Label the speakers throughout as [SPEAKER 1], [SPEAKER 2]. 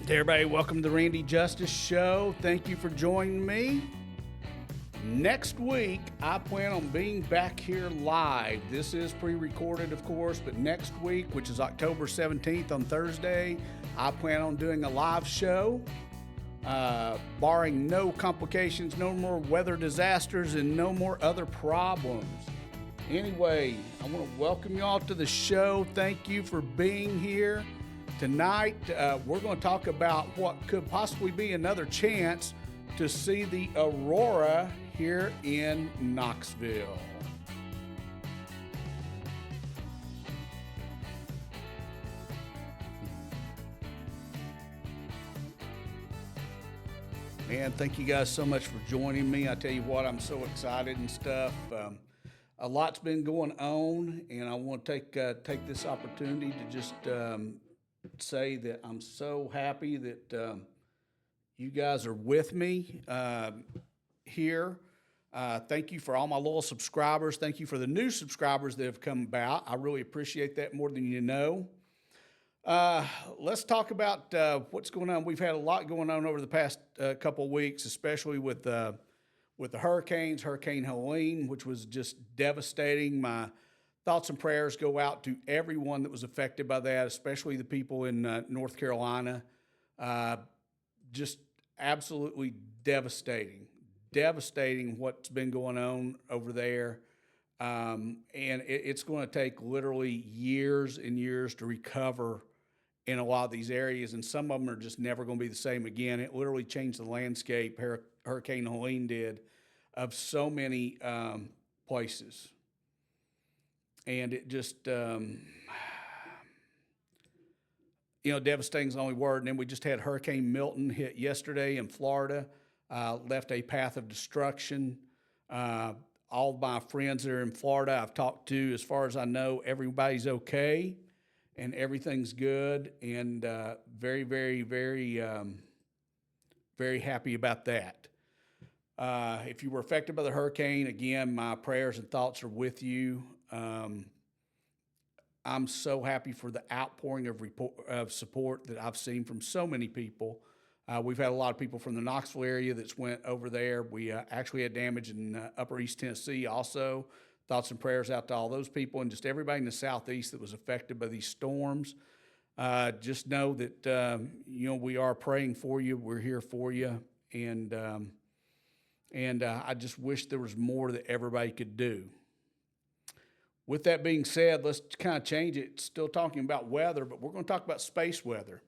[SPEAKER 1] Hey everybody, welcome to the Randy Justice Show. Thank you for joining me. Next week, I plan on being back here live. This is pre-recorded, of course, but next week, which is October 17th on Thursday, I plan on doing a live show. Barring no complications, no more weather disasters, and no more other problems. Anyway, I want to welcome you all to the show. Thank you for being here. Tonight, we're going to talk about what could possibly be another chance to see the Aurora here in Knoxville. Man, thank you guys so much for joining me. I tell you what, I'm so excited and stuff. A lot's been going on, and I want to take this opportunity to just say that I'm so happy that you guys are with me here. Thank you for all my loyal subscribers. Thank you for the new subscribers that have come about. I really appreciate that more than you know. Let's talk about what's going on. We've had a lot going on over the past couple of weeks, especially with the hurricanes, Hurricane Helene, which was just devastating. My thoughts and prayers go out to everyone that was affected by that, especially the people in North Carolina. Just absolutely devastating what's been going on over there. And it's going to take literally years and years to recover in a lot of these areas, and some of them are just never going to be the same again. It literally changed the landscape, Hurricane Helene did, of so many places. And it just, devastating is the only word. And then we just had Hurricane Milton hit yesterday in Florida, left a path of destruction. All of my friends that are in Florida I've talked to, as far as I know, everybody's okay and everything's good, and very, very, very, very happy about that. If you were affected by the hurricane, again, my prayers and thoughts are with you. I'm so happy for the outpouring of support that I've seen from so many people. We've had a lot of people from the Knoxville area that's went over there. We actually had damage in Upper East Tennessee also. Thoughts and prayers out to all those people and just everybody in the Southeast that was affected by these storms. Just know that, we are praying for you. We're here for you. And I just wish there was more that everybody could do. With that being said, let's kind of change it. Still talking about weather, but we're going to talk about space weather.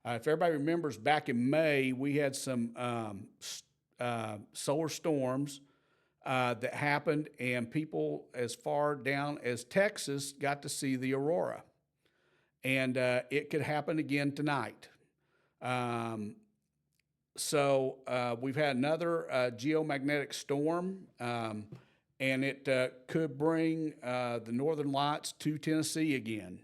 [SPEAKER 1] If everybody remembers, back in May, we had some solar storms that happened, and people as far down as Texas got to see the Aurora. And it could happen again tonight. So we've had another geomagnetic storm, and it could bring the northern lights to Tennessee again.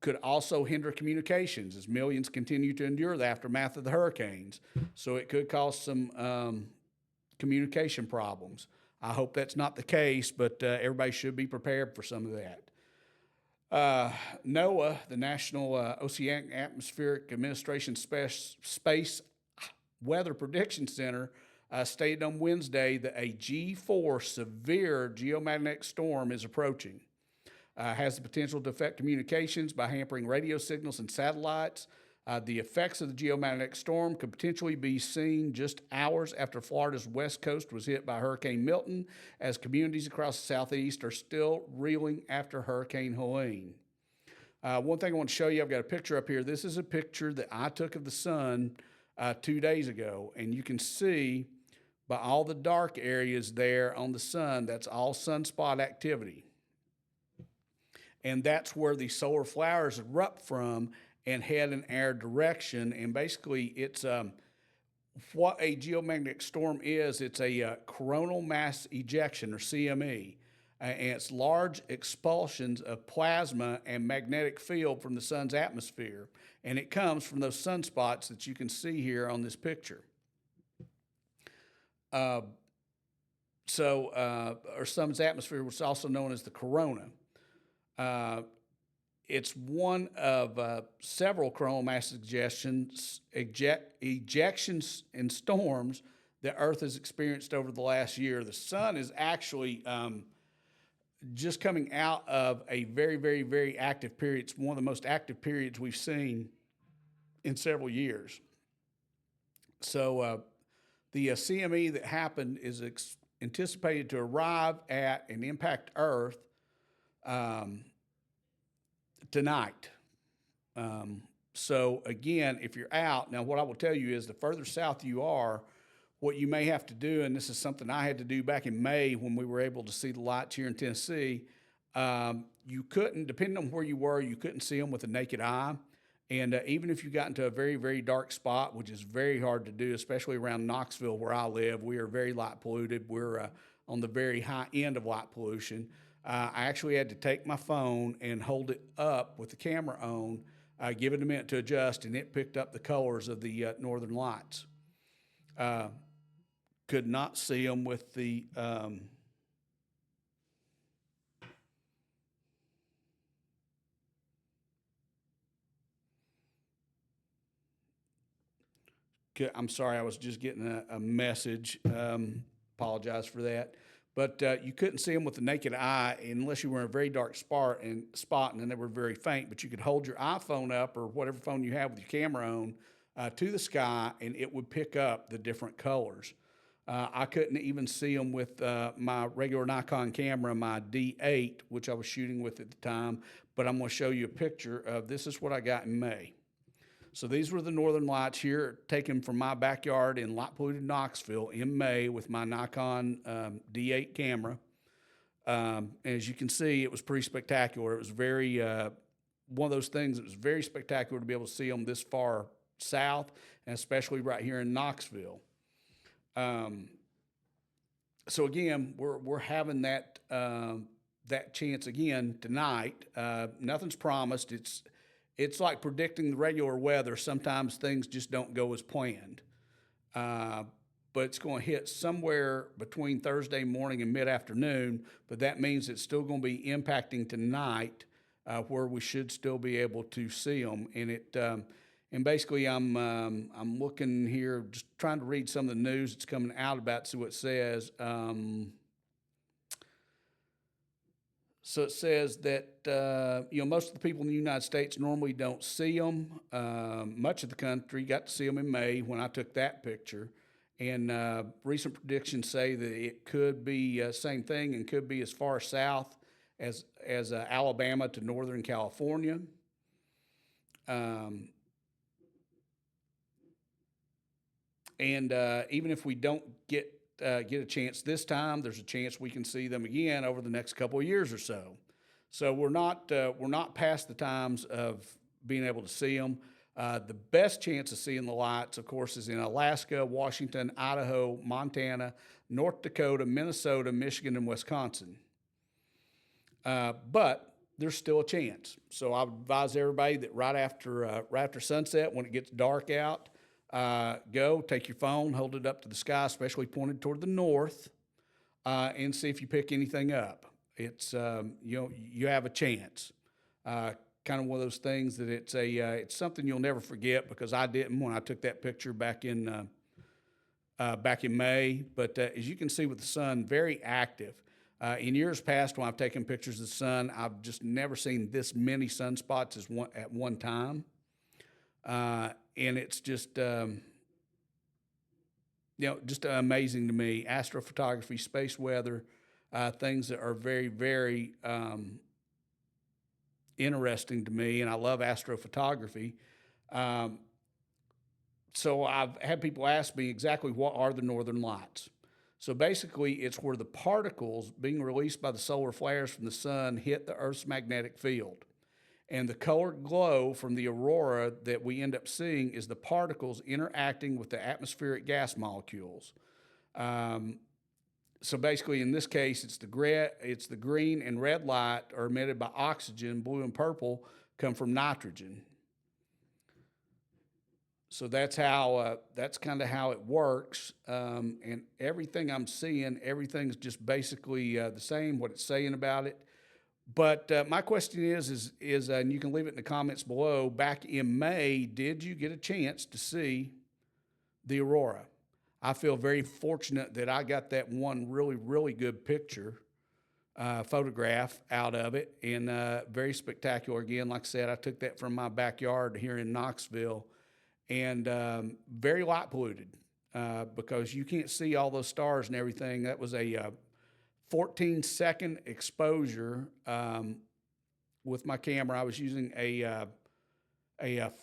[SPEAKER 1] Could also hinder communications as millions continue to endure the aftermath of the hurricanes. So it could cause some communication problems. I hope that's not the case, but everybody should be prepared for some of that. NOAA, the National Oceanic Atmospheric Administration Space Weather Prediction Center, stated on Wednesday that a G4 severe geomagnetic storm is approaching. Has the potential to affect communications by hampering radio signals and satellites. The effects of the geomagnetic storm could potentially be seen just hours after Florida's west coast was hit by Hurricane Milton, as communities across the Southeast are still reeling after Hurricane Helene. One thing I want to show you, I've got a picture up here. This is a picture that I took of the sun 2 days ago, and you can see by all the dark areas there on the sun, that's all sunspot activity. And that's where the solar flowers erupt from and head in our direction. And basically, it's what a geomagnetic storm is. It's a coronal mass ejection, or CME. And it's large expulsions of plasma and magnetic field from the sun's atmosphere. And it comes from those sunspots that you can see here on this picture. Our sun's atmosphere was also known as the corona. it's one of several coronal mass ejections and storms that Earth has experienced over the last year. The sun is actually just coming out of a very, very, very active period. It's one of the most active periods we've seen in several years. So the CME that happened is anticipated to arrive at and impact Earth tonight. So again, if you're out, now what I will tell you is the further south you are, what you may have to do, and this is something I had to do back in May when we were able to see the lights here in Tennessee, you couldn't, depending on where you were, you couldn't see them with the naked eye. And even if you got into a very, very dark spot, which is very hard to do, especially around Knoxville where I live, we are very light polluted. We're on the very high end of light pollution. I actually had to take my phone and hold it up with the camera on, give it a minute to adjust, and it picked up the colors of the northern lights. Could not see them with the I'm sorry, I was just getting a message. Apologize for that. But you couldn't see them with the naked eye unless you were in a very dark spot, and then they were very faint. But you could hold your iPhone up or whatever phone you have with your camera on to the sky, and it would pick up the different colors. I couldn't even see them with my regular Nikon camera, my D8, which I was shooting with at the time. But I'm going to show you a picture of this is what I got in May. So these were the northern lights here, taken from my backyard in light polluted Knoxville in May with my Nikon D8 camera. As you can see, it was pretty spectacular. It was very, one of those things that was very spectacular to be able to see them this far south, and especially right here in Knoxville. So again, we're having that chance again tonight. Nothing's promised. It's like predicting the regular weather. Sometimes things just don't go as planned. But it's going to hit somewhere between Thursday morning and mid-afternoon, but that means it's still going to be impacting tonight, where we should still be able to see them. And basically I'm looking here, just trying to read some of the news that's coming out about it, see what it says. So it says that, most of the people in the United States normally don't see them. Much of the country got to see them in May when I took that picture. And recent predictions say that it could be same thing and could be as far south as Alabama to northern California. And even if we don't get a chance this time, there's a chance we can see them again over the next couple of years or so. So we're not past the times of being able to see them. The best chance of seeing the lights, of course, is in Alaska, Washington, Idaho, Montana, North Dakota, Minnesota, Michigan, and Wisconsin. But there's still a chance. So I would advise everybody that right after sunset, when it gets dark out, go take your phone, hold it up to the sky, especially pointed toward the north, and see if you pick anything up. It's you have a chance. Kind of one of those things that it's something you'll never forget, because I didn't when I took that picture back in May. But as you can see with the sun, very active. In years past, when I've taken pictures of the sun, I've just never seen this many sunspots at one time. And it's just, just amazing to me. Astrophotography, space weather, things that are very, very interesting to me, and I love astrophotography. So I've had people ask me exactly what are the northern lights. So basically, it's where the particles being released by the solar flares from the sun hit the Earth's magnetic field. And the colored glow from the aurora that we end up seeing is the particles interacting with the atmospheric gas molecules. So basically, in this case, it's the green and red light are emitted by oxygen. Blue and purple come from nitrogen. So that's kind of how it works. And everything I'm seeing, everything's just basically the same. What it's saying about it. But my question is, and you can leave it in the comments below, back in May, did you get a chance to see the Aurora? I feel very fortunate that I got that one really, really good picture, photograph out of it, and very spectacular. Again, like I said, I took that from my backyard here in Knoxville, and very light polluted because you can't see all those stars and everything. That was a 14-second exposure with my camera. I was using a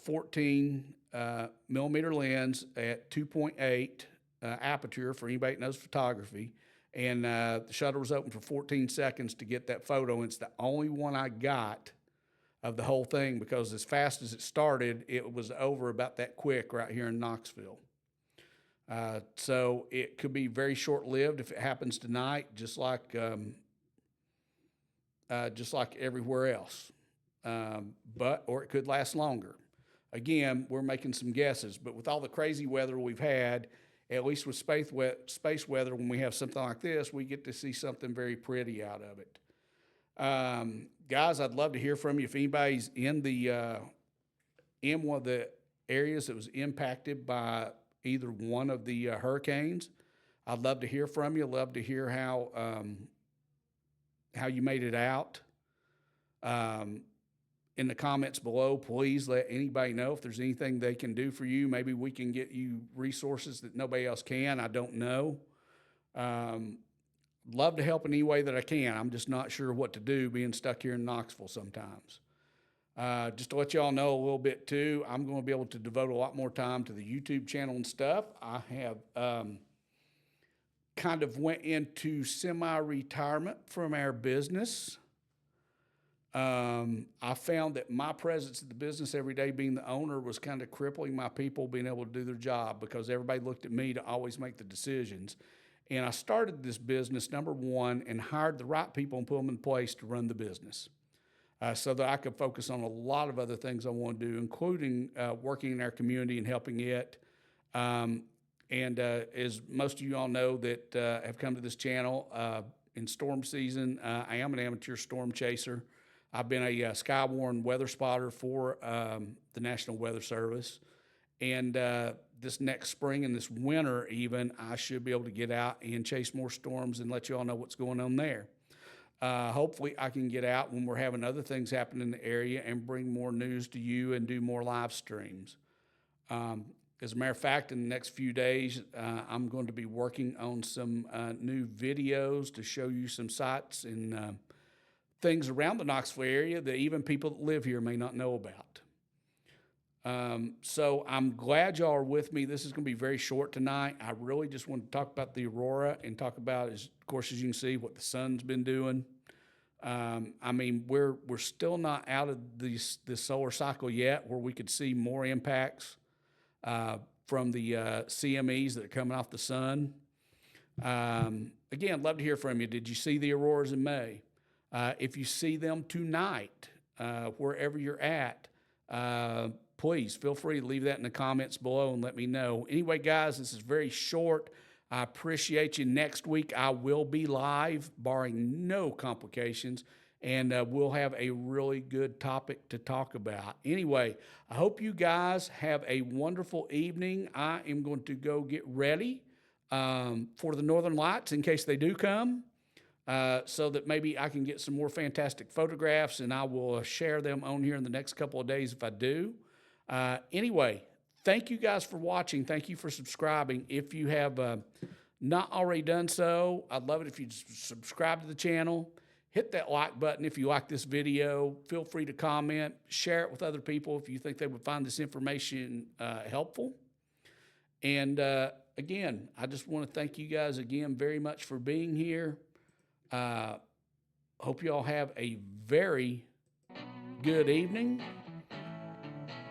[SPEAKER 1] 14 millimeter lens at 2.8 aperture for anybody that knows photography. And the shutter was open for 14 seconds to get that photo. And it's the only one I got of the whole thing because as fast as it started, it was over about that quick right here in Knoxville. So it could be very short-lived if it happens tonight, just like everywhere else. Or it could last longer. Again, we're making some guesses, but with all the crazy weather we've had, at least with space weather, when we have something like this, we get to see something very pretty out of it. Guys, I'd love to hear from you. If anybody's in one of the areas that was impacted by either one of the hurricanes, I'd love to hear from you. Love to hear how you made it out. In the comments below, please let anybody know if there's anything they can do for you. Maybe we can get you resources that nobody else can. I don't know. Love to help in any way that I can. I'm just not sure what to do being stuck here in Knoxville sometimes. Just to let y'all know a little bit too, I'm going to be able to devote a lot more time to the YouTube channel and stuff. I have kind of went into semi-retirement from our business. I found that my presence at the business every day, being the owner, was kind of crippling my people being able to do their job because everybody looked at me to always make the decisions. And I started this business, number one, and hired the right people and put them in place to run the business so that I could focus on a lot of other things I want to do, including working in our community and helping it. As most of you all know that have come to this channel, in storm season, I am an amateur storm chaser. I've been a Skywarn weather spotter for the National Weather Service. And this next spring and this winter even, I should be able to get out and chase more storms and let you all know what's going on there. Hopefully I can get out when we're having other things happen in the area and bring more news to you and do more live streams. As a matter of fact, in the next few days, I'm going to be working on some new videos to show you some sites and things around the Knoxville area that even people that live here may not know about. So I'm glad y'all are with me. This is going to be very short tonight. I really just want to talk about the Aurora and talk about, of course, as you can see, what the sun's been doing. I mean, we're still not out of this solar cycle yet where we could see more impacts from the CMEs that are coming off the sun. Again, love to hear from you. Did you see the auroras in May? If you see them tonight, wherever you're at, please feel free to leave that in the comments below and let me know. Anyway, guys, this is very short. I appreciate you. Next week, I will be live, barring no complications, and we'll have a really good topic to talk about. Anyway, I hope you guys have a wonderful evening. I am going to go get ready for the Northern Lights in case they do come. So that maybe I can get some more fantastic photographs, and I will share them on here in the next couple of days if I do. Anyway, thank you guys for watching. Thank you for subscribing. If you have not already done so, I'd love it if you'd subscribe to the channel. Hit that like button if you like this video. Feel free to comment. Share it with other people if you think they would find this information helpful. And again, I just want to thank you guys again very much for being here. Hope you all have a very good evening,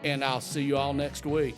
[SPEAKER 1] and I'll see you all next week.